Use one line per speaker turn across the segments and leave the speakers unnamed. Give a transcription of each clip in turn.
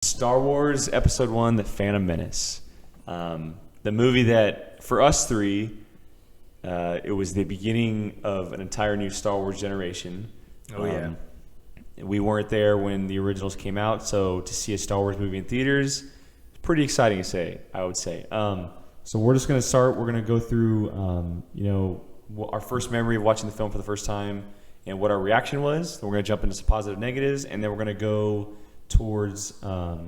Star Wars Episode 1, The Phantom Menace. The movie that, for us three, it was the beginning of an entire new Star Wars generation.
Oh, yeah.
We weren't there when the originals came out, so to see a Star Wars movie in theaters, it's pretty exciting to say, I would say. So we're just going to start. We're going to go through, our first memory of watching the film for the first time and what our reaction was. Then we're going to jump into some positive negatives, and then we're going to go towards how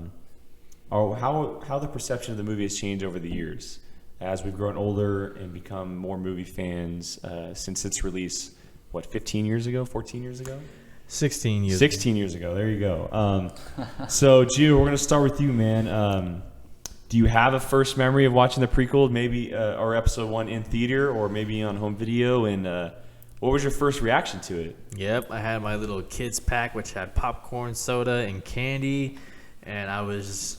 the perception of the movie has changed over the years as we've grown older and become more movie fans since its release, 15 years ago, 14 years ago?
16 years
16 years ago. There you go. So, Gio, we're going to start with you, man. Do you have a first memory of watching the prequel, maybe, or episode 1 in theater or maybe on home video? And what was your first reaction to it?
Yep, I had my little kids pack, which had popcorn, soda, and candy, and I was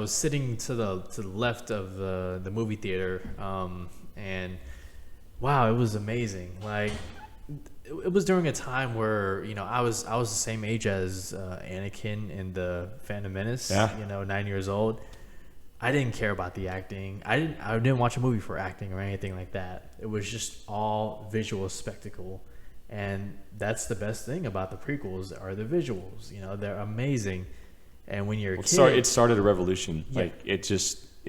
sitting to the left of the movie theater, and wow, it was amazing. Like, it was during a time where I was the same age as Anakin in the Phantom Menace.
Yeah.
9 years old. I didn't care about the acting. I didn't watch a movie for acting or anything like that. It was just all visual spectacle. And that's the best thing about the prequels are the visuals. They're amazing. And when you're a kid,
it started a revolution.
Yeah.
Like it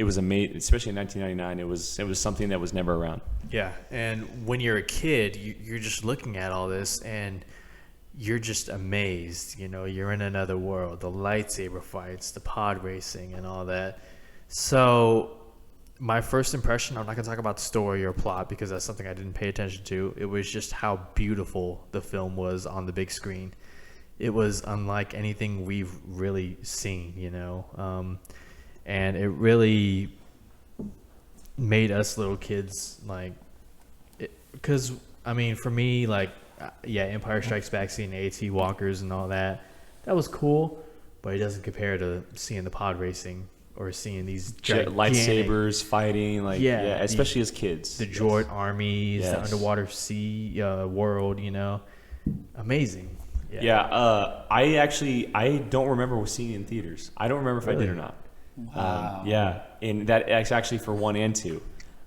was amazing, especially in 1999. It was something that was never around.
Yeah, and when you're a kid, you're just looking at all this and you're just amazed. You're in another world. The lightsaber fights, the pod racing, and all that. So my first impression, I'm not going to talk about the story or plot because that's something I didn't pay attention to. It was just how beautiful the film was on the big screen. It was unlike anything we've really seen, and it really made us little kids because for me, Empire Strikes Back, seeing AT walkers and all that was cool, but it doesn't compare to seeing the pod racing or seeing these
lightsabers fighting, especially as kids.
The droid armies,
Yes.
the underwater sea world, amazing.
I don't remember seeing it in theaters. I don't remember if I did or not.
Wow.
And that's actually for 1 and 2.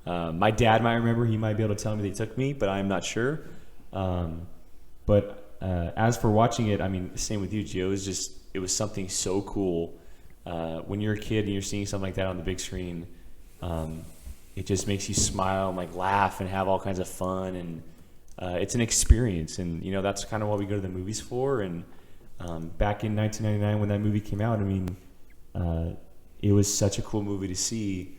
My dad might remember. He might be able to tell me that he took me, but I'm not sure. But as for watching it, same with you, Gio. It was something so cool. When you're a kid and you're seeing something like that on the big screen, it just makes you smile and laugh and have all kinds of fun, and it's an experience. And that's kind of what we go to the movies for. And back in 1999 when that movie came out, it was such a cool movie to see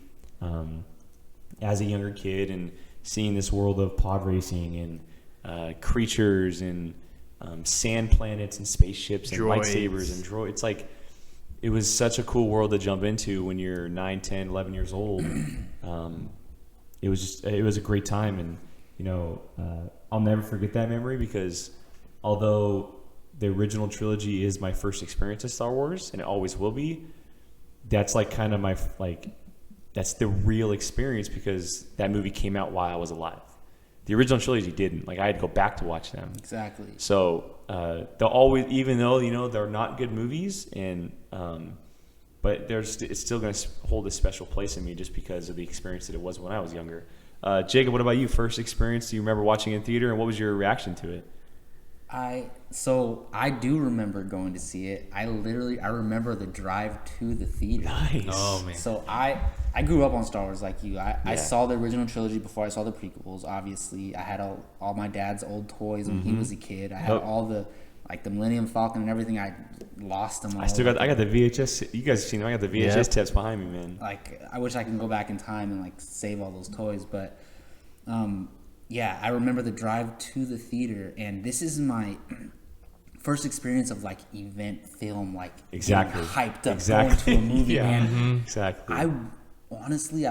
as a younger kid, and seeing this world of pod racing and creatures and sand planets and spaceships and
Droids.
lightsabers and droids. It was such a cool world to jump into when you're 9, 10, 11 years old. It was a great time. And, I'll never forget that memory because although the original trilogy is my first experience of Star Wars, and it always will be, that's kind of that's the real experience because that movie came out while I was alive. The original trilogy didn't. I had to go back to watch them.
Exactly.
So they'll always, even though they're not good movies, and but it's still going to hold a special place in me just because of the experience that it was when I was younger. Jacob, what about you? First experience? Do you remember watching it in theater, and what was your reaction to it?
I do remember going to see it. I remember the drive to the theater.
Nice.
Oh man.
So I grew up on Star Wars like you. I saw the original trilogy before I saw the prequels. Obviously, I had all my dad's old toys when he was a kid. I had all the the Millennium Falcon and everything. I lost them all.
I got the VHS. You guys have seen them. I got the VHS tapes behind me, man.
I wish I can go back in time and save all those toys, but I remember the drive to the theater, and this is my first experience of event film,
Exactly.
getting hyped up going to a movie. And
Exactly.
I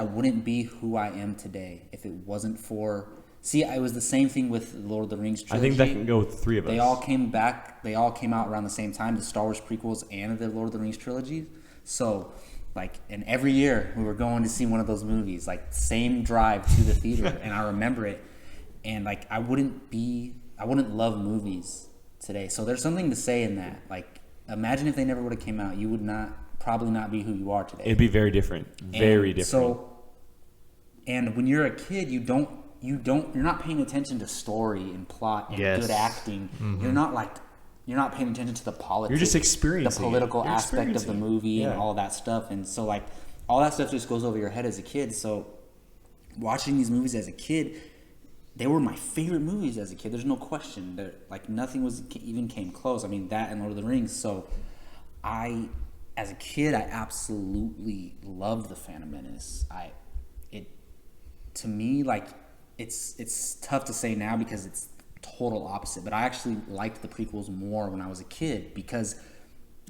wouldn't be who I am today if it wasn't for. See, it was the same thing with Lord of the Rings trilogy.
I think that can go with 3 of us.
They all came back. They all came out around the same time, the Star Wars prequels and the Lord of the Rings trilogy. So, and every year we were going to see one of those movies, same drive to the theater, and I remember it. And I wouldn't love movies today. So there's something to say in that. Imagine if they never would have came out. You would not probably not be who you are today.
It'd be very different. Very different.
So, and when you're a kid, you're not paying attention to story and plot and
Yes.
good acting. You're not paying attention to the politics.
You're just experiencing
the political
it. You're
aspect of the
experiencing it.
movie
Yeah.
and all that stuff. And so like all that stuff just goes over your head as a kid. So watching these movies as a kid, they were my favorite movies as a kid. There's no question. Like nothing even came close. I mean, that and Lord of the Rings. So as a kid, I absolutely loved The Phantom Menace. To me, like, it's tough to say now because it's total opposite. But I actually liked the prequels more when I was a kid because.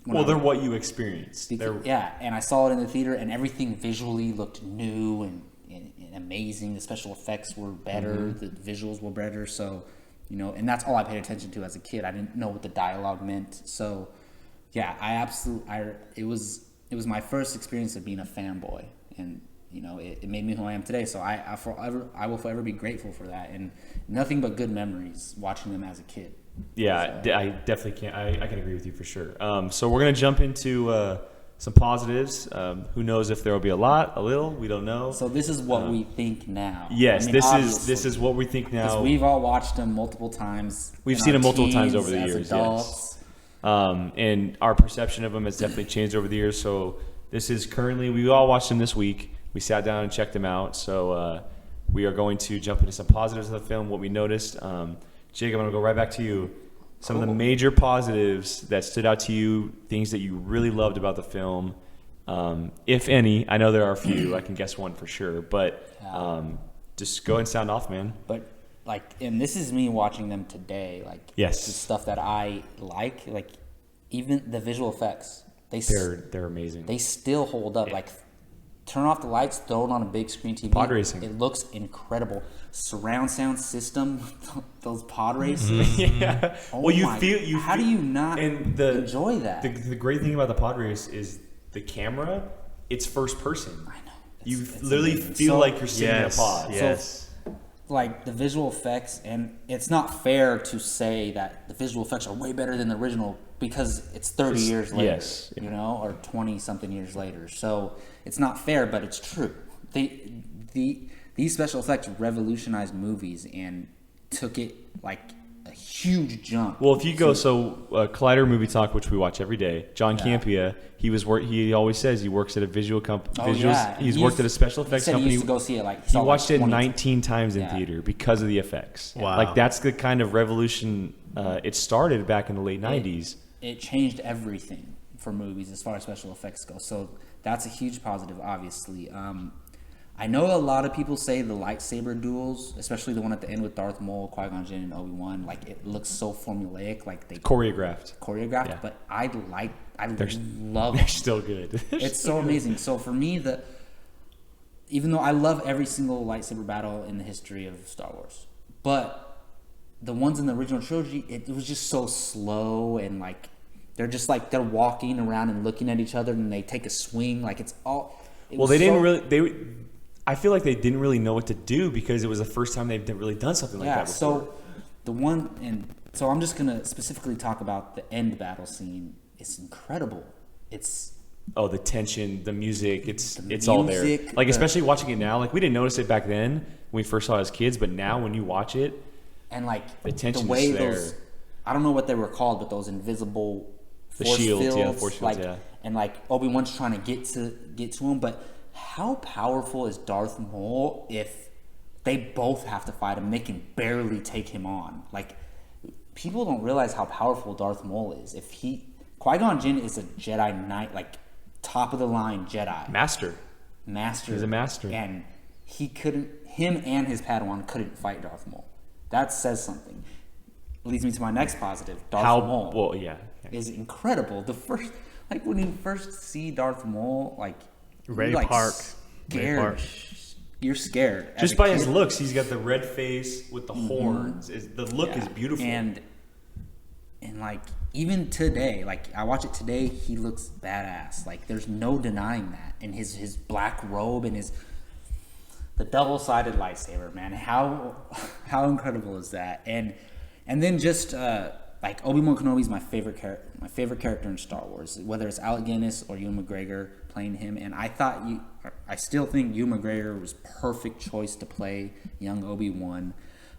They're what you experienced.
Yeah, and I saw it in the theater, and everything visually looked new and amazing. The special effects were better, the visuals were better. So, and that's all I paid attention to as a kid. I didn't know what the dialogue meant. So, yeah, it was my first experience of being a fanboy, and it made me who I am today. So I will forever be grateful for that, and nothing but good memories watching them as a kid.
Yeah, I definitely can. I can agree with you for sure. So we're gonna jump into some positives. Who knows if there will be a lot, a little? We don't know.
So this is what we think now.
Yes,
I mean,
this is what we think now.
Because we've all watched them multiple times.
We've
in
seen
our
them multiple times
teens,
over the
as
years.
adults.
Yes. And our perception of them has definitely changed over the years. So this is currently, we all watched them this week. We sat down and checked them out. So we are going to jump into some positives of the film, what we noticed. Jacob, I'm going to go right back to you. Some of the major positives that stood out to you, things that you really loved about the film, if any. I know there are a few. I can guess one for sure. But just go ahead and sound off, man.
But and this is me watching them today.
Yes.
The stuff that I like even the visual effects.
They're amazing.
They still hold up.
Yeah.
Turn off the lights, throw it on a big screen TV.
Pod racing.
It looks incredible. Surround sound system, those pod races.
Yeah.
Oh
well,
how do you not enjoy that?
The great thing about the pod race is the camera. It's first person.
I know.
It's
literally
literally feel like you're sitting in a pod.
Yes.
The visual effects, and it's not fair to say that the visual effects are way better than the original because it's 30 years later,
yes,
or 20 something years later. So it's not fair, but it's true. These special effects revolutionized movies and took it a huge jump.
Well, if you go, Collider Movie Talk, which we watch every day, John Campia, he always says he works at a visual company. He's worked at a special effects company.
He used to go see it.
He watched it 19 times in theater because of the effects.
Wow.
That's the kind of revolution it started back in the late 90s.
It changed everything for movies as far as special effects go. So that's a huge positive, obviously. I know a lot of people say the lightsaber duels, especially the one at the end with Darth Maul, Qui-Gon Jinn, and Obi-Wan, it looks so formulaic, they
choreographed.
Yeah. But I love
They're still good.
It's so amazing. So for me, even though I love every single lightsaber battle in the history of Star Wars, but the ones in the original trilogy, it was just so slow and they're just they're walking around and looking at each other and they take a swing. It's all.
I feel like they didn't really know what to do because it was the first time they've really done something like that before.
So I'm just gonna specifically talk about the end battle scene. It's incredible.
The tension, the music, it's all there. Especially watching it now, we didn't notice it back then when we first saw it as kids, but now when you watch it,
and
the tension
the way
is there.
those, I don't know what they were called, but those invisible force fields,
force fields,
and Obi-Wan's trying to get to him, but how powerful is Darth Maul if they both have to fight him? They can barely take him on. People don't realize how powerful Darth Maul is. Qui-Gon Jinn is a Jedi Knight, top of the line Jedi.
Master. He's a master.
And him and his Padawan couldn't fight Darth Maul. That says something. Leads me to my next positive. Darth Maul is incredible. The first, when you first see Darth Maul,
Ray Park.
Scared. You're scared.
Just by his looks, he's got the red face with the horns. The look is beautiful.
And even today, I watch it today, he looks badass. There's no denying that. And his black robe and the double-sided lightsaber, man. How incredible is that? And then just like Obi-Wan Kenobi is my favorite character in Star Wars, whether it's Alec Guinness or Ewan McGregor playing him. And I still think Ewan McGregor was perfect choice to play young Obi-Wan.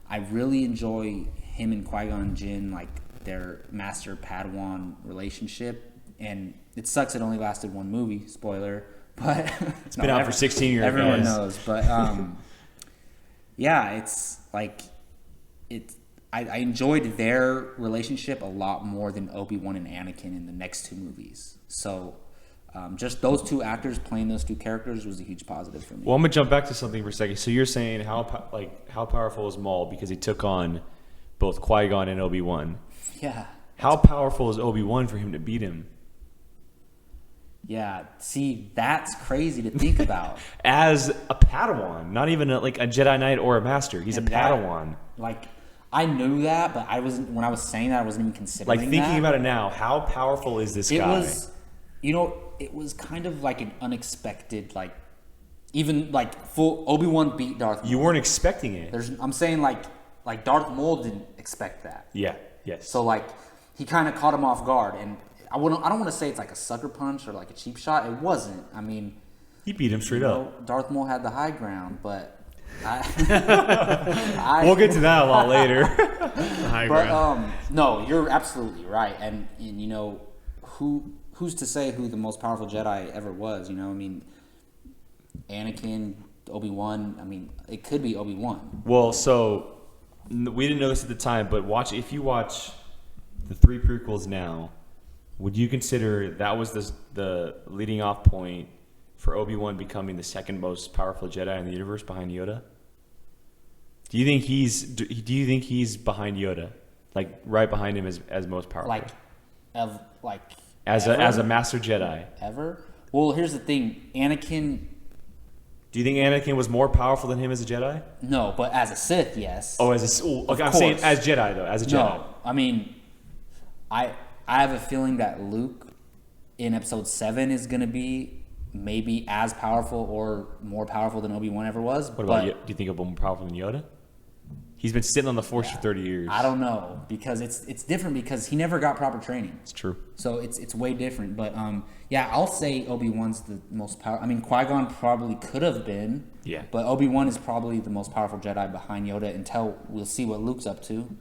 I really enjoy him and Qui-Gon Jinn, like their master Padawan relationship. And it sucks it only lasted one movie, spoiler. But
it's been out for 16 years.
Everyone knows, but yeah, it's like I enjoyed their relationship a lot more than Obi-Wan and Anakin in the next two movies. So just those two actors playing those two characters was a huge positive for me.
Well, I'm gonna jump back to something for a second. So you're saying how powerful is Maul because he took on both Qui-Gon and Obi-Wan?
Yeah.
How powerful is Obi-Wan for him to beat him?
Yeah, see, that's crazy to think about.
As a Padawan, not even a Jedi Knight or a Master. He's a Padawan.
I knew that, but when I was saying that, I wasn't even considering that.
Thinking about it now, how powerful is this guy?
It was kind of like an unexpected, full Obi-Wan beat Darth Maul.
You weren't expecting it.
I'm saying Darth Maul didn't expect that.
Yeah, yes.
So he kind of caught him off guard, and I don't want to say it's like a sucker punch or like a cheap shot. It wasn't. I mean,
he beat him straight up.
Darth Maul had the high ground, but
we'll get to that a lot later.
High ground.
No, you're absolutely right. And who's to say who the most powerful Jedi ever was? I mean, Anakin, Obi-Wan. I mean, it could be Obi-Wan.
Well, so we didn't know this at the time, but if you watch the 3 prequels now, would you consider that was the leading off point for Obi-Wan becoming the second most powerful Jedi in the universe behind Yoda? Do you think he's behind Yoda, right behind him as most powerful? As a Master Jedi
ever? Well, here's the thing, Anakin.
Do you think Anakin was more powerful than him as a Jedi?
No, but as a Sith, yes.
Oh, I'm saying as Jedi though, as a Jedi.
No, I mean, I have a feeling that Luke in Episode 7 is going to be maybe as powerful or more powerful than Obi-Wan ever was.
What about you? Do you think he'll be more powerful than Yoda? He's been sitting on the Force for 30 years.
I don't know, because it's different because he never got proper training.
It's true.
So it's way different. But yeah, I'll say Obi-Wan's the most powerful. I mean, Qui-Gon probably could have been.
Yeah.
But Obi-Wan is probably the most powerful Jedi behind Yoda until we'll see what Luke's up to.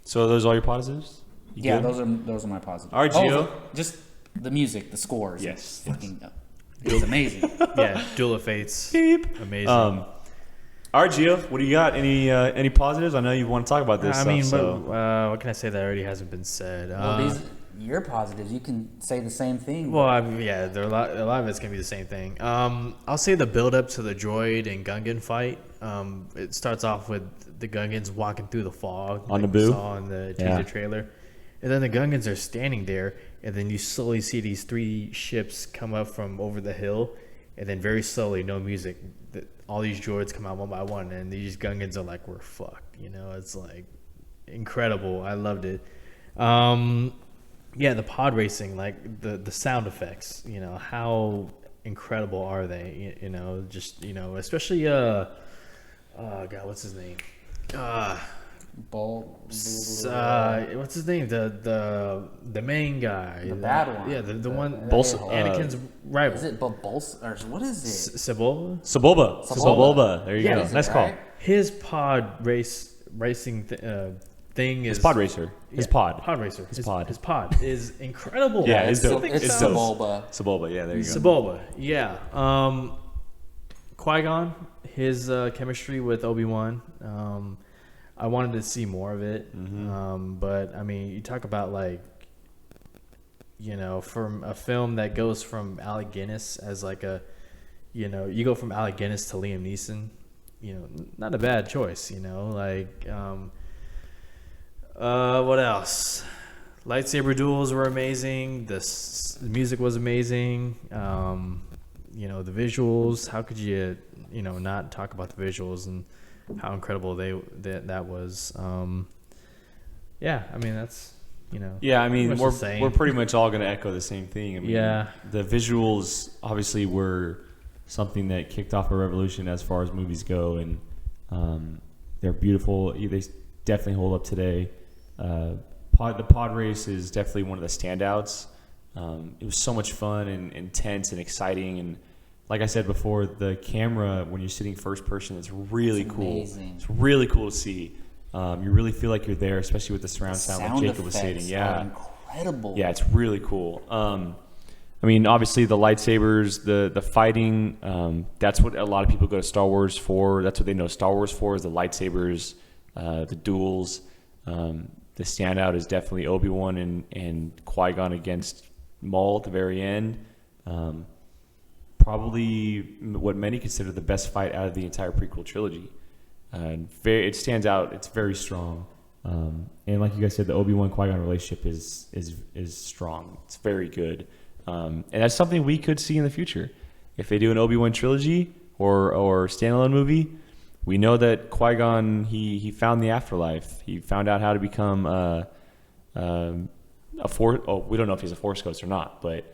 So are those all your positives?
Yeah, those are my positives.
All right, Gio.
Just the music, the scores.
Yes.
It's amazing.
Yeah, Duel of Fates.
Beep.
Amazing.
All right, Gio, what do you got? Any positives? I know you want to talk about this.
What can I say that already hasn't been said?
Well, these your positives. You can say the same thing.
Well, there are a lot of it's gonna be the same thing. I'll say the build up to the droid and Gungan fight. It starts off with the Gungans walking through the fog
on
like
Naboo.
We saw in the teaser trailer, and then the Gungans are standing there, and then you slowly see these 3 ships come up from over the hill, and then very slowly, no music, all these droids come out one by one, and these Gungans are like, we're fucked. It's like incredible. I loved it. Yeah, the pod racing, like the sound effects, how incredible are they? Especially God, what's his name? What's his name? The main guy,
the bad one.
Yeah, the one.
Anakin's
rival.
Is it Babos or what is it?
Sebulba. There you go. Nice call.
His pod racing thing is
pod racer. His pod.
Pod racer.
His pod.
His pod is incredible.
Yeah, it's dope.
It's
Sebulba. Sebulba. Yeah, there you go.
Sebulba. Yeah. Qui-Gon, his chemistry with Obi-Wan. I wanted to see more of it. But I mean, you talk about from a film that goes from Alec Guinness as you go from Alec Guinness to Liam Neeson, not a bad choice, what else? Lightsaber duels were amazing. The music was amazing. The visuals, how could you, not talk about the visuals and how incredible that was. Yeah, I mean, that's,
Yeah, I mean,
we're
we're pretty much all going to echo the same thing. I mean,
yeah.
The visuals obviously were something that kicked off a revolution as far as movies go, and they're beautiful. They definitely hold up today. the pod race is definitely one of the standouts. It was so much fun and intense and exciting, and like I said before, the camera when you're sitting first person, it's really cool.
Amazing.
It's really cool to see. You really feel like you're there, especially with the surround sound, like Jacob was saying. Yeah,
incredible.
Yeah, it's really cool. I mean, obviously the lightsabers, the fighting. That's what a lot of people go to Star Wars for. That's what they know Star Wars for, is the lightsabers, the duels. The standout is definitely Obi-Wan and Qui-Gon against Maul at the very end. Probably what many consider the best fight out of the entire prequel trilogy. It stands out. It's very strong. And like you guys said, the Obi-Wan Qui-Gon relationship is strong. It's very good. And that's something we could see in the future. If they do an Obi-Wan trilogy or standalone movie, we know that Qui-Gon, he found the afterlife. He found out how to become a Force. Oh, we don't know if he's a Force ghost or not, but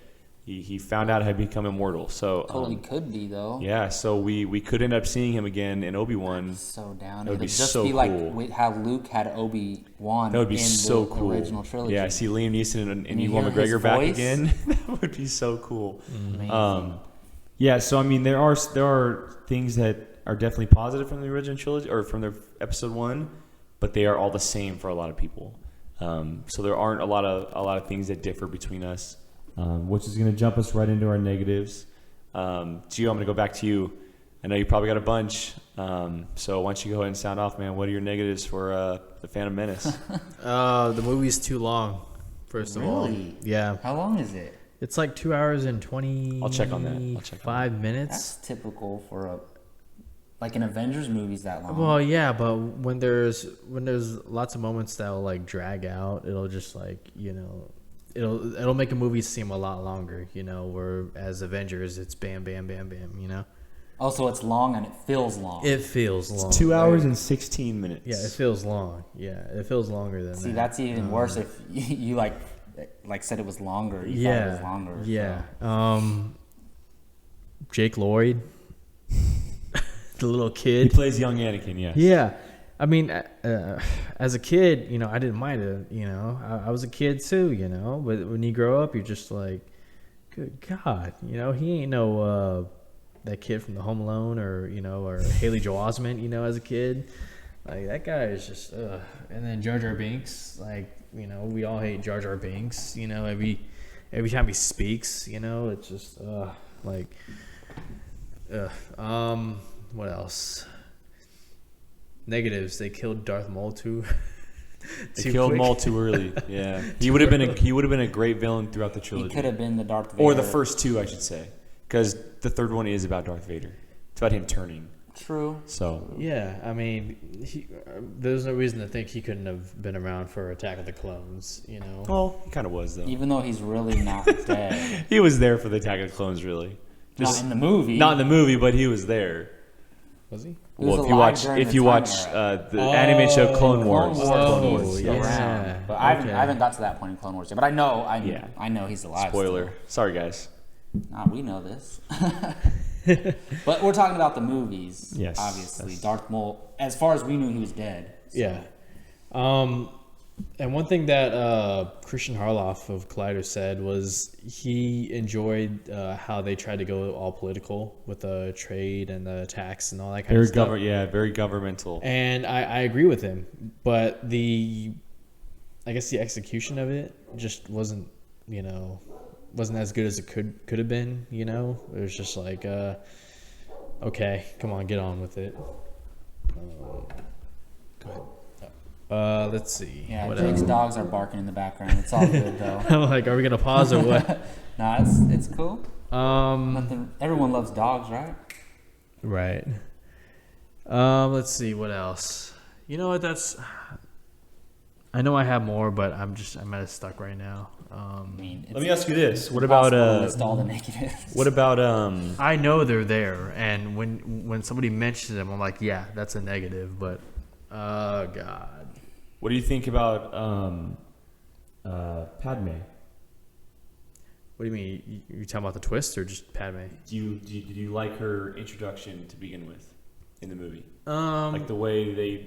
he found out how to become immortal. So
totally could be though.
Yeah, so we could end up seeing him again in Obi-Wan.
So down.
That would be
just
so
be
cool.
like how Luke had Obi-Wan.
That would be
in
so
the
cool.
Original trilogy.
Yeah, I see Liam Neeson and
you
Ewan
hear his
McGregor back
voice?
again. That would be so cool.
Amazing.
Yeah, so I mean, there are things that are definitely positive from the original trilogy or from the episode 1, but they are all the same for a lot of people. So there aren't a lot of things that differ between us, which is going to jump us right into our negatives. Gio, I'm going to go back to you. I know you probably got a bunch, so why don't you go ahead and sound off, man? What are your negatives for The Phantom Menace?
The movie's too long. First of all,
Really?
yeah,
How long is it?
it's like 2 hours and 20.
I'll check on that.
5 minutes.
That's typical for like an Avengers movie's that long.
Well, yeah, but when there's lots of moments that will like drag out, it'll just like, you know, it'll make a movie seem a lot longer, you know, where as Avengers it's bam bam bam bam, you know.
Also, it's long and it feels long.
It feels long.
2 hours and 16 minutes.
Yeah, it feels long. Yeah, it feels longer than that.
See, that's even worse if you like said it was longer. You thought it was longer.
Yeah.
So.
Jake Lloyd, the little
He
kid.
plays young Anakin, yes.
Yeah. I mean, as a kid, you know, I didn't mind it. You know, I was a kid too, you know. But when you grow up, you're just like, good God, you know, he ain't no that kid from the Home Alone or, you know, or Haley Joel Osment, you know, as a kid. Like, that guy is just, and then Jar Jar Binks, like, you know, we all hate Jar Jar Binks, you know, every time he speaks, you know, it's just, what else? Negatives. They killed Darth Maul too.
They killed Maul too early. Yeah, he would have been a great villain throughout the
He
trilogy,
could have been the Darth Vader.
or the first two, I should say, because the third one is about Darth Vader. It's about him turning.
True.
So
Yeah, I mean, there's no reason to think he couldn't have been around for Attack of the Clones, you know.
well, he kind of was though.
Even though he's really not dead.
He was there for the Attack of the Clones, really.
Not in the movie.
Not in the movie, but he was there.
Was he?
He was
Well, if you
alive
watch
during the time era.
the animated show Clone Wars,
Clone
Oh,
Wars, he's still
yeah.
around. But I
Okay.
haven't got to that point in Clone Wars yet. But I know he's alive.
spoiler. Sorry, guys.
Still. Nah, we know this. But we're talking about the movies.
Yes,
Obviously.
that's-
Darth Maul, as far as we knew, he was dead. So.
Yeah. And one thing that Christian Harloff of Collider said was he enjoyed how they tried to go all political with the trade and the tax and all that kind of stuff.
Very governmental.
And I agree with him, but I guess the execution of it just wasn't as good as it could have been. You know, it was just like, okay, come on, get on with it. Go ahead. Let's see.
Yeah,
What
Jake's
else?
dogs are barking in the background. It's all good though.
I'm like, are we gonna pause or what?
Nah, it's cool. Nothing. Everyone loves dogs, right?
Right. Let's see what else. You know what? I know I have more, but I'm kind of stuck right now.
I mean,
Let me ask you this: What
impossible
about
to list all the negatives?
what about
I know they're there, and when somebody mentions them, I'm like, yeah, that's a negative. But, God.
what do you think about Padme?
What do you mean? You talking about the twist or just Padme?
Did you like her introduction to begin with in the movie? Like
Um,
the way they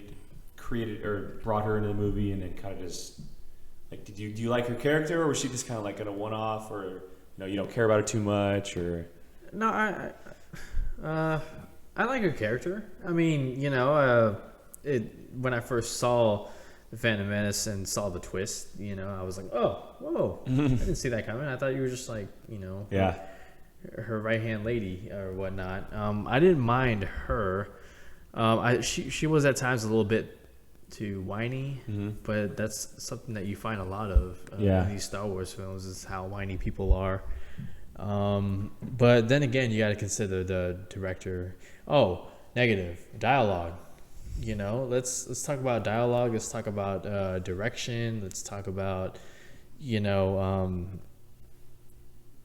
created or brought her into the movie, and then kind of just Like, do you like her character, or was she just kind of like a one-off, or you don't care about her too much, or?
No, I like her character. I mean, when I first saw The Phantom Menace and saw the twist, I was like, oh, whoa, I didn't see that coming. I thought you were just like,
Yeah.
her right-hand lady or whatnot. I didn't mind her. She was at times a little bit too whiny, but that's something that you find a lot of in these Star Wars films, is how whiny people are. But then again, you got to consider the director. Oh, negative dialogue. Let's talk about dialogue. Let's talk about direction. Let's talk about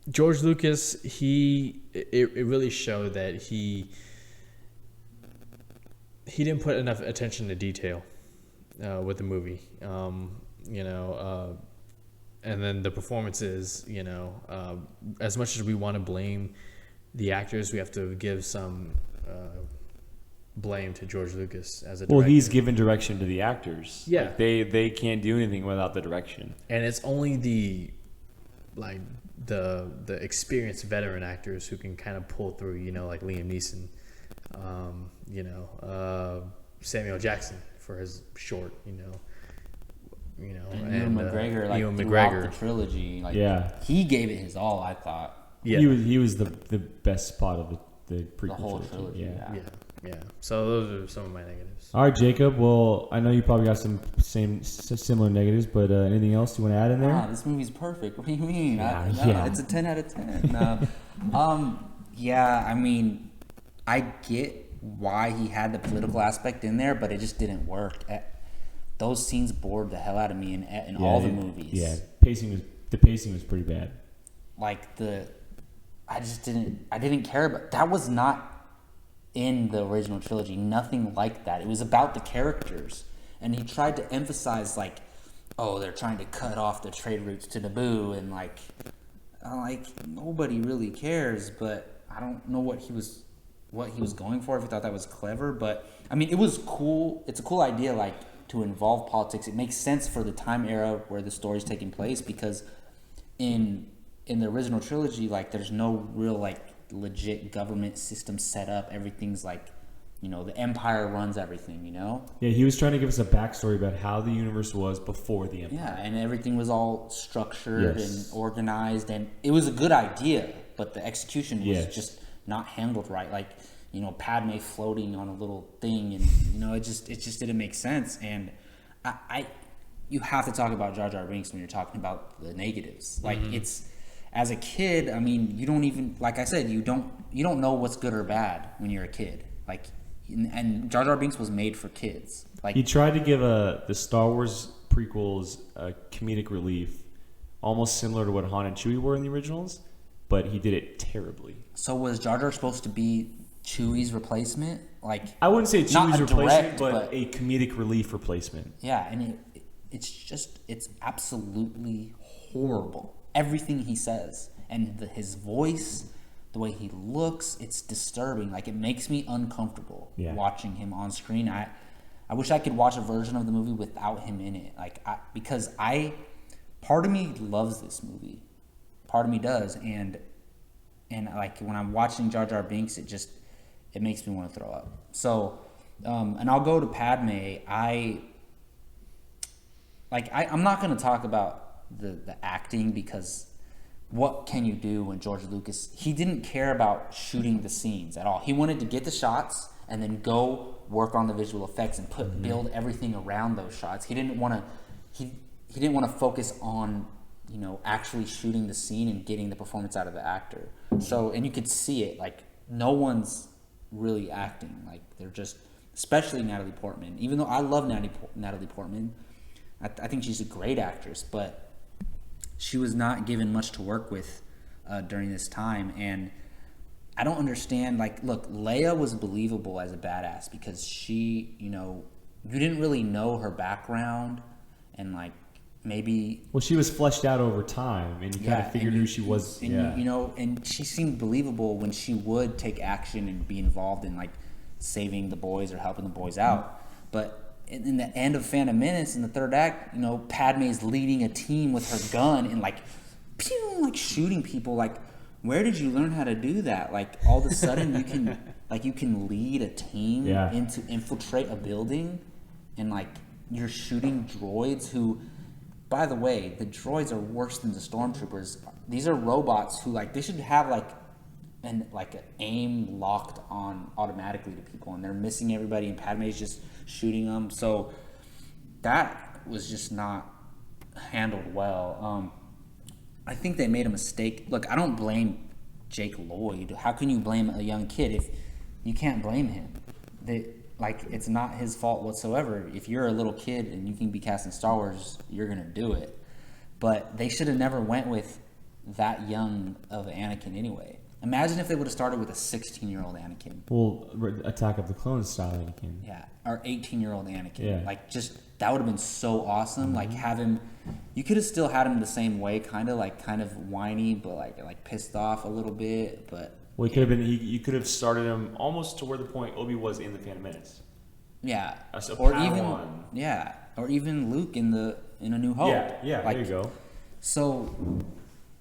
George Lucas. It really showed that he didn't put enough attention to detail with the movie. And then the performances, as much as we want to blame the actors, we have to give some blame to George Lucas as a director.
Well, he's given direction to the actors.
Yeah.
Like they can't do anything without the direction.
And it's only the experienced veteran actors who can kind of pull through, like Liam Neeson, Samuel Jackson for his short, and
Ewan McGregor,
Ewan
throughout
McGregor.
the trilogy,
he
gave it his all. I thought.
Yeah.
He was the best spot of the prequel
whole
trilogy.
trilogy,
Yeah. So those are some of my negatives.
All right, Jacob. Well, I know you probably got some similar negatives, but anything else you want to add in there?
This movie's perfect. What do you mean?
Yeah.
It's a 10 out of 10. No. Yeah, I mean, I get why he had the political aspect in there, but it just didn't work. Those scenes bored the hell out of me in all the movies.
Yeah, the pacing was pretty bad.
I didn't care about that. Was not in the original trilogy. Nothing like that. It was about the characters, and he tried to emphasize they're trying to cut off the trade routes to Naboo, and nobody really cares. But I don't know what he was going for. If he thought that was clever, but I mean, it was cool. It's a cool idea, to involve politics. It makes sense for the time era where the story's taking place, because in the original trilogy, there's no real legit government system set up. Everything's the Empire runs everything,
Yeah, he was trying to give us a backstory about how the universe was before the Empire.
Yeah, and everything was all structured
Yes.
and organized, and it was a good idea, but the execution was
Yes.
just not handled right. Padme floating on a little thing, and it just didn't make sense. And you have to talk about Jar Jar Binks when you're talking about the negatives. It's, as a kid, I mean, you don't even, like I said, you don't know what's good or bad when you're a kid. And Jar Jar Binks was made for kids.
He tried to give the Star Wars prequels a comedic relief, almost similar to what Han and Chewie were in the originals, but he did it terribly.
So was Jar Jar supposed to be Chewie's replacement?
I wouldn't say
not
Chewie's
a
replacement,
direct,
but a comedic relief replacement.
Yeah, and it's absolutely horrible. Everything he says, and his voice, the way he looks, it's disturbing. It makes me uncomfortable watching him on screen. I wish I could watch a version of the movie without him in it. Because part of me loves this movie, part of me does, and when I'm watching Jar Jar Binks, it makes me want to throw up. So, and I'll go to Padme. I'm not going to talk about the acting, because what can you do when George Lucas, he didn't care about shooting the scenes at all. He wanted to get the shots and then go work on the visual effects and build everything around those shots. He didn't want to focus on actually shooting the scene and getting the performance out of the actor. So, and you could see it, no one's really acting. They're just, especially Natalie Portman. Even though I love Natalie Portman, I think she's a great actress, but she was not given much to work with during this time. And I don't understand, look, Leia was believable as a badass because she, you didn't really know her background, and maybe...
Well, she was fleshed out over time, and you kind of figured who she was.
And, and she seemed believable when she would take action and be involved in saving the boys or helping the boys out. But in the end of Phantom Menace in the third act, you know, Padme's leading a team with her gun and like, pew, like shooting people. Like, where did you learn how to do that? Like, all of a sudden you can lead a team into infiltrate a building, and like you're shooting droids who, by the way, the droids are worse than the stormtroopers. These are robots who like they should have like an aim locked on automatically to people, and they're missing everybody, and Padme's just shooting them. So that was just not handled well. I think they made a mistake. Look, I don't blame Jake Lloyd. How can you blame a young kid if you can't blame him? It's not his fault whatsoever. If you're a little kid and you can be cast in Star Wars, you're gonna do it. But they should have never went with that young of Anakin anyway. Imagine if they would have started with a 16-year-old Anakin.
Well, Attack of the Clones style Anakin.
Yeah, or 18-year-old Anakin.
Yeah.
Like, just that would have been so awesome. Like, have him. You could have still had him the same way, kind of whiny, but like pissed off a little bit. But
well, he could have been. You could have started him almost to where the point Obi was in the Phantom Menace.
Yeah,
or
even Luke in A New Hope.
Yeah.
Like,
there you go.
So,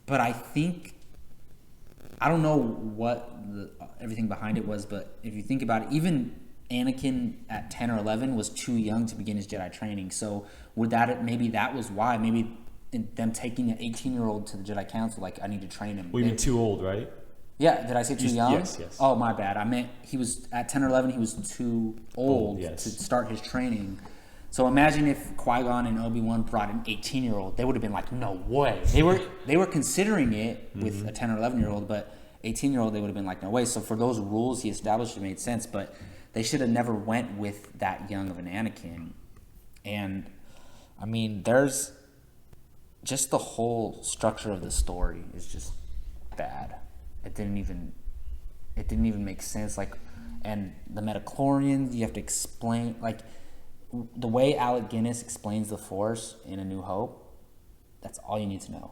but I think. I don't know what everything behind it was, but if you think about it, even Anakin at 10 or 11 was too young to begin his Jedi training. So maybe that was why, maybe them taking an 18-year-old to the Jedi Council, like, I need to train him.
Well, you mean too old, right?
Yeah, did I say too young?
Yes.
Oh, my bad. I meant he was at 10 or 11, he was too old to start his training. So imagine if Qui-Gon and Obi-Wan brought an 18-year-old. They would have been like, no way. They were considering it with a 10 or 11-year-old, but 18-year-old, they would have been like, no way. So for those rules he established, it made sense. But they should have never went with that young of an Anakin. And, I mean, there's just the whole structure of the story is just bad. It didn't even make sense. Like, and the midichlorians, you have to explain, like, the way Alec Guinness explains the Force in A New Hope, that's all you need to know.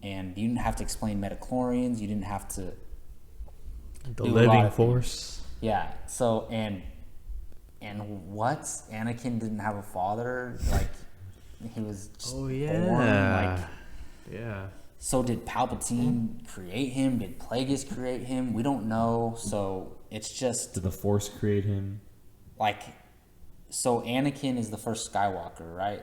And you didn't have to explain midichlorians. You didn't have to
the living Force.
Yeah. So and what? Anakin didn't have a father. Like, he was just born. Like,
yeah.
So did Palpatine create him? Did Plagueis create him? We don't know. So it's just.
Did the Force create him?
Like. So Anakin is the first Skywalker, right?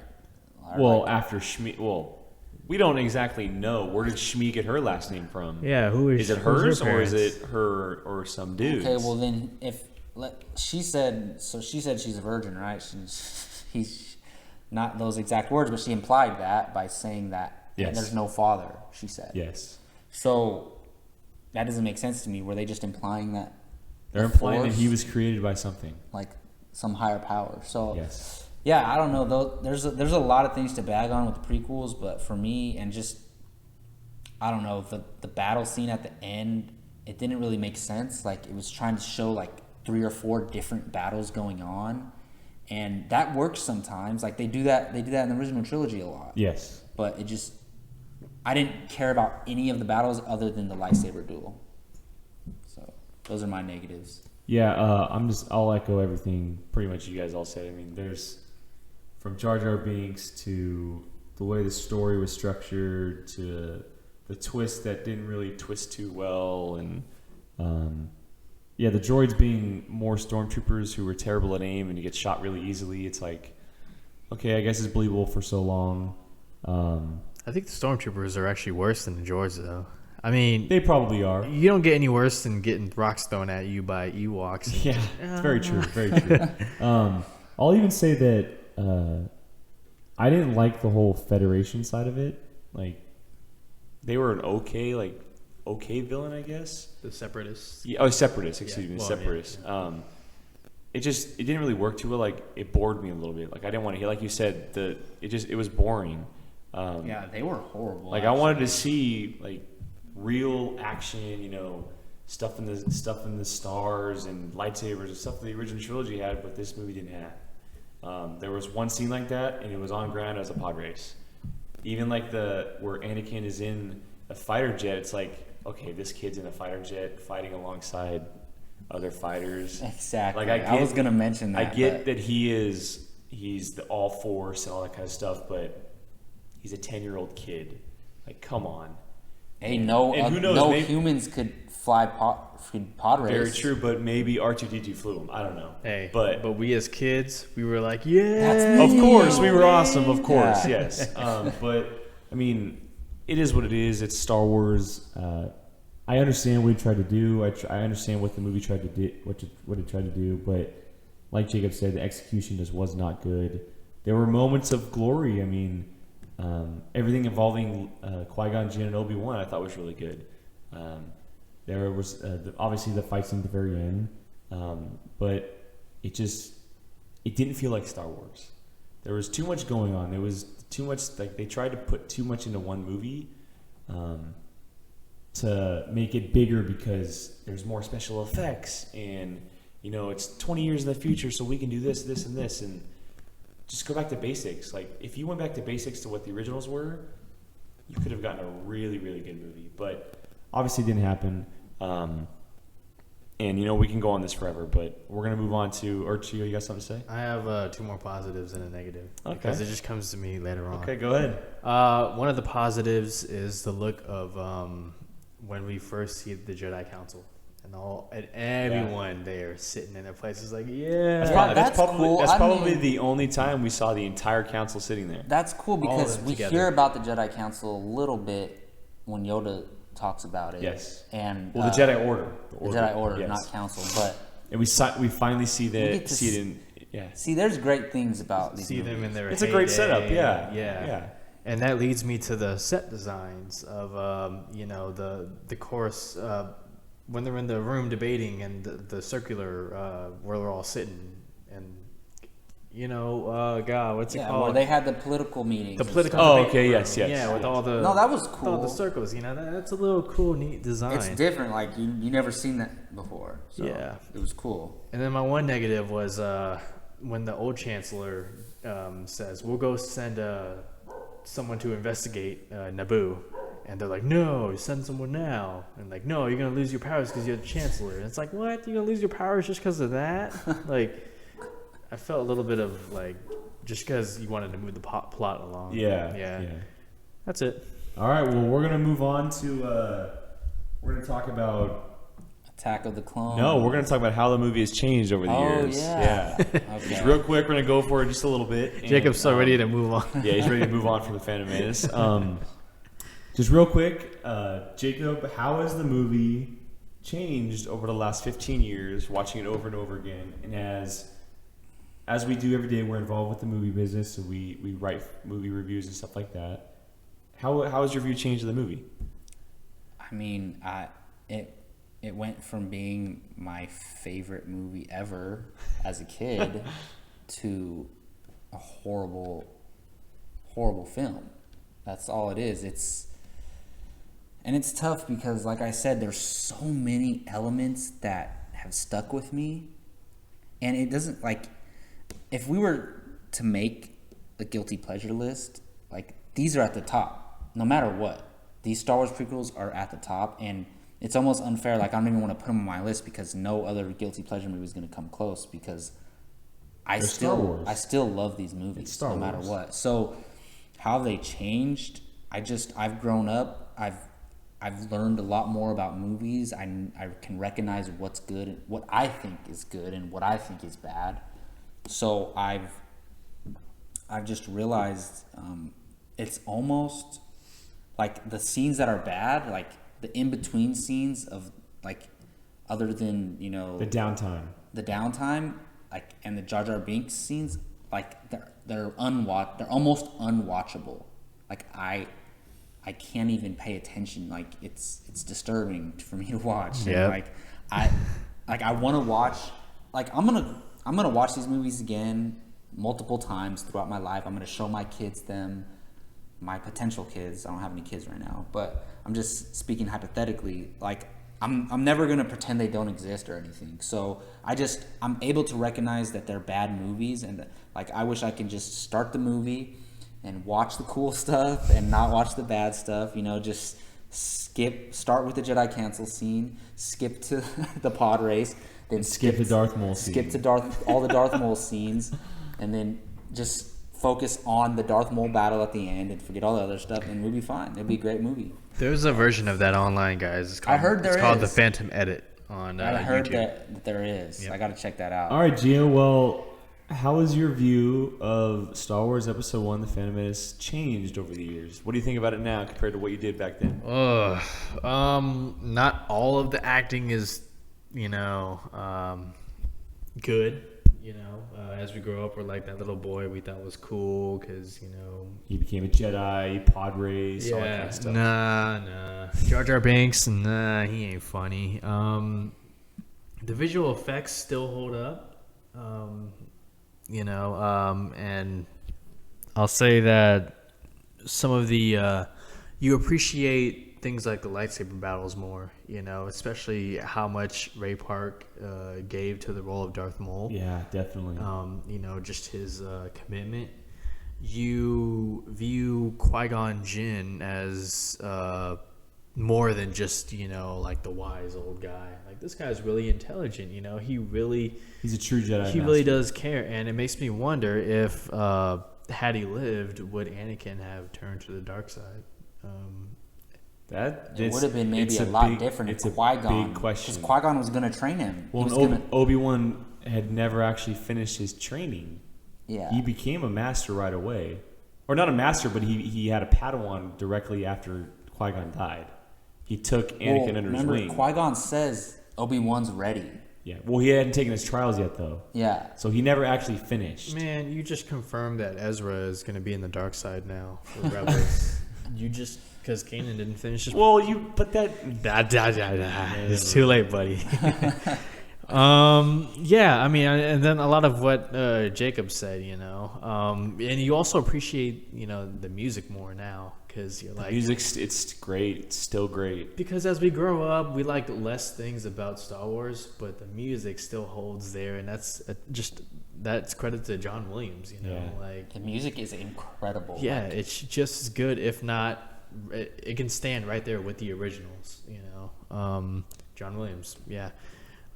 Well, after Shmi. Well, we don't exactly know. Where did Shmi get her last name from?
Yeah, who is?
Is it hers or is it her or some dude?
Okay, well then, she said she's a virgin, right? He's not those exact words, but she implied that by saying that there's no father. She said
yes.
So that doesn't make sense to me. Were they just implying that?
They're implying that he was created by something.
Like some higher power. So
yes.
Yeah, I don't know though. There's a lot of things to bag on with the prequels, but for me, and just I don't know, the battle scene at the end, it didn't really make sense. Like, it was trying to show like 3 or 4 different battles going on, and that works sometimes. Like, they do that in the original trilogy a lot.
Yes.
But I didn't care about any of the battles other than the lightsaber duel. So those are my negatives.
Yeah, I'll echo everything pretty much you guys all said. I mean, there's from Jar Jar Binks to the way the story was structured to the twist that didn't really twist too well, and the droids being more stormtroopers who were terrible at aim and you get shot really easily. It's like, okay, I guess it's believable for so long.
I think the stormtroopers are actually worse than the droids, though. I mean,
they probably are.
You don't get any worse than getting rocks thrown at you by Ewoks.
Yeah, it's very true. Very true. I'll even say that I didn't like the whole Federation side of it. Like, they were an okay villain, I guess.
The Separatists.
Yeah, Separatists. Excuse me, Separatists.
Yeah.
It didn't really work too well. Like, it bored me a little bit. Like, I didn't want to hear. Like you said, it was boring.
They were horrible.
Like, actually. I wanted to see like real action, stuff in the stars and lightsabers and stuff that the original trilogy had, but this movie didn't have. There was one scene like that, and it was on ground as a pod race. Even like where Anakin is in a fighter jet, it's like, okay, this kid's in a fighter jet fighting alongside other fighters.
Exactly.
Like,
I was gonna mention that.
I get that he is he's the all force and all that kind of stuff, but he's a 10-year-old kid. Like, come on.
Hey,
and
no
who knows, maybe,
humans could fly pod race.
very true, but maybe R2-D2 flew him. I don't know.
Hey,
but
we as kids, we were like, yeah,
That's
of
me.
course we were awesome. Of course,
Yeah.
yes. But I mean, it is what it is. It's Star Wars. I understand what he tried to do. I understand what the movie tried to do, what it tried to do. But like Jacob said, the execution just was not good. There were moments of glory. I mean, everything involving Qui-Gon Jinn and Obi-Wan I thought was really good. There was obviously the fight scene at the very end, but it didn't feel like Star Wars. There was too much going on. It was too much, like they tried to put too much into one movie to make it bigger because there's more special effects and it's 20 years in the future, so we can do this, this, and this, and just go back to basics. Like, if you went back to basics to what the originals were, you could have gotten a really, really good movie. But obviously it didn't happen. And, we can go on this forever, but we're going to move on to Archie. You got something to say?
I have 2 more positives and a negative.
Okay.
Because it just comes to me later on.
Okay, go ahead.
One of the positives is the look of when we first see the Jedi Council. And everyone there sitting in their places like, yeah.
That's cool.
That's
I
probably
mean,
the only time we saw the entire council sitting there.
That's cool because
them
we
together.
hear about the Jedi Council a little bit when Yoda talks about it.
Yes.
And
Well, the Jedi Order.
the Jedi Order,
yes.
not Council. But
And we finally see
get to
see it in. Yeah.
see, there's great things about these
See
movies.
them in their
It's a great
heyday.
setup. Yeah.
Yeah. And that leads me to the set designs of, the course when they're in the room debating and the circular where they're all sitting and, God, what's it
Yeah,
called?
where they had the political meetings.
The
and
political
stuff.
Oh,
debate
okay,
room.
yes.
Yeah, with all the
No, that was
with
cool.
all the circles. That's a little cool, neat design.
It's different. Like you never seen that before. So
Yeah.
it was cool.
And then my one negative was when the old chancellor says, "We'll go send someone to investigate Naboo," and they're like, "No, send someone now." And like, "No, you're gonna lose your powers because you're the chancellor." And it's like, what? You're gonna lose your powers just because of that? Like, I felt a little bit of like, just because you wanted to move the plot along.
Yeah.
That's it.
All right. Well, we're gonna move on to. We're gonna talk about.
Attack of the Clones.
No, we're gonna talk about how the movie has changed over the years.
Yeah.
Yeah.
Okay.
Just real quick, we're gonna go for it just a little bit. And,
Jacob's so ready to move on.
Yeah, he's ready to move on from the Phantom Menace. Just real quick, Jacob, how has the movie changed over the last 15 years, watching it over and over again? And as we do every day, we're involved with the movie business, so we write movie reviews and stuff like that. How has your view changed of the movie?
I mean, it went from being my favorite movie ever as a kid to a horrible, horrible film. That's all it is. And it's tough because, like I said, there's so many elements that have stuck with me, and it doesn't, like, if we were to make a guilty pleasure list, like, these are at the top, no matter what. These Star Wars prequels are at the top, and it's almost unfair. Like, I don't even want to put them on my list because no other guilty pleasure movie is going to come close because I
They're Star Wars.
still love these movies
It's Star
no matter
Wars.
what. So how have they changed? I've grown up. I've learned a lot more about movies. I can recognize what's good, what I think is good, and what I think is bad. So I've just realized it's almost like the scenes that are bad, like the in-between scenes of, like, other than,
The downtime.
like, and the Jar Jar Binks scenes, like, they're almost unwatchable. Like, I can't even pay attention. Like, it's disturbing for me to watch.
Yeah.
And I want to watch. Like, I'm gonna watch these movies again multiple times throughout my life. I'm gonna show my kids them. My potential kids. I don't have any kids right now, but I'm just speaking hypothetically. Like, I'm never gonna pretend they don't exist or anything. So I'm able to recognize that they're bad movies, and like, I wish I could just start the movie and watch the cool stuff and not watch the bad stuff. Just start with the Jedi Council scene, skip to the pod race, then
Skip the Darth Maul scene.
skip to all the Darth Maul scenes, and then just focus on the Darth Maul battle at the end and forget all the other stuff, and we'll be fine. It'll be a great movie.
There's a version of that online, guys. It's called,
I heard there
it's called
is.
The Phantom Edit on
I heard
YouTube.
that there is.
Yep.
I got to check that out.
All right, Gio. Well, how has your view of Star Wars Episode 1, The Phantom Menace, changed over the years? What do you think about it now compared to what you did back then?
Not all of the acting is, good. As we grow up, we're like that little boy we thought was cool because,
He became a Jedi, pod race, all that kind of stuff.
Nah. Jar Jar Binks, nah, he ain't funny. The visual effects still hold up. And I'll say that some of the you appreciate things like the lightsaber battles more, especially how much Ray Park gave to the role of Darth Maul.
Yeah, definitely.
Just his commitment. You view Qui-Gon Jinn as more than just, like the wise old guy. Like, this guy's really intelligent,
He's a true Jedi.
He really does care, and it makes me wonder if, had he lived, would Anakin have turned to the dark side?
It would have been maybe a lot different if Qui-Gon.
Big question.
Because Qui-Gon was going to train him.
Well, Obi-Wan had never actually finished his training.
Yeah.
He became a master right away. Or not a master, but he had a Padawan directly after Qui-Gon died. He took Anakin under his wing.
Qui-Gon says Obi-Wan's ready.
Yeah. Well, he hadn't taken his trials yet, though.
Yeah.
So he never actually finished.
Man, you just confirmed that Ezra is going to be in the dark side now for Rebels. Because Kanan didn't finish his...
Well,
It's too late, buddy. And then a lot of what Jacob said, and you also appreciate, the music more now, because you're like...
Music's, it's great. It's still great.
Because as we grow up, we like less things about Star Wars, but the music still holds there, and that's that's credit to John Williams,
Yeah.
Like,
the music is incredible.
yeah, it's just as good, if not... It can stand right there with the originals, John Williams, yeah.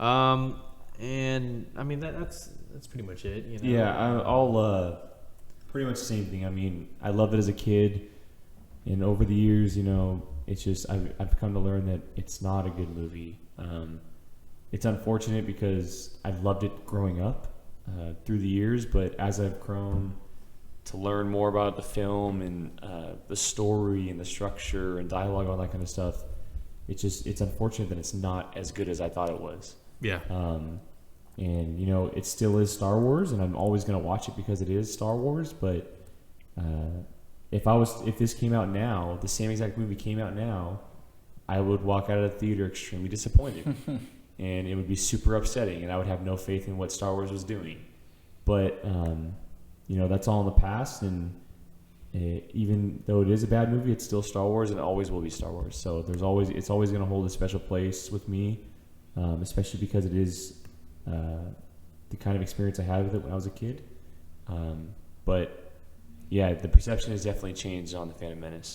And I mean that's pretty much it,
Yeah, I'll pretty much the same thing. I mean, I loved it as a kid, and over the years, it's just I've come to learn that it's not a good movie. It's unfortunate because I've loved it growing up through the years, but as I've grown to learn more about the film and the story and the structure and dialogue, all that kind of stuff, it's unfortunate that it's not as good as I thought it was.
Yeah.
And it still is Star Wars, and I'm always going to watch it because it is Star Wars. But if this came out now, the same exact movie came out now, I would walk out of the theater extremely disappointed, and it would be super upsetting, and I would have no faith in what Star Wars was doing. But that's all in the past, and even though it is a bad movie, it's still Star Wars, and it always will be Star Wars. So it's always going to hold a special place with me, especially because it is the kind of experience I had with it when I was a kid. But yeah, the perception has definitely changed on The Phantom Menace.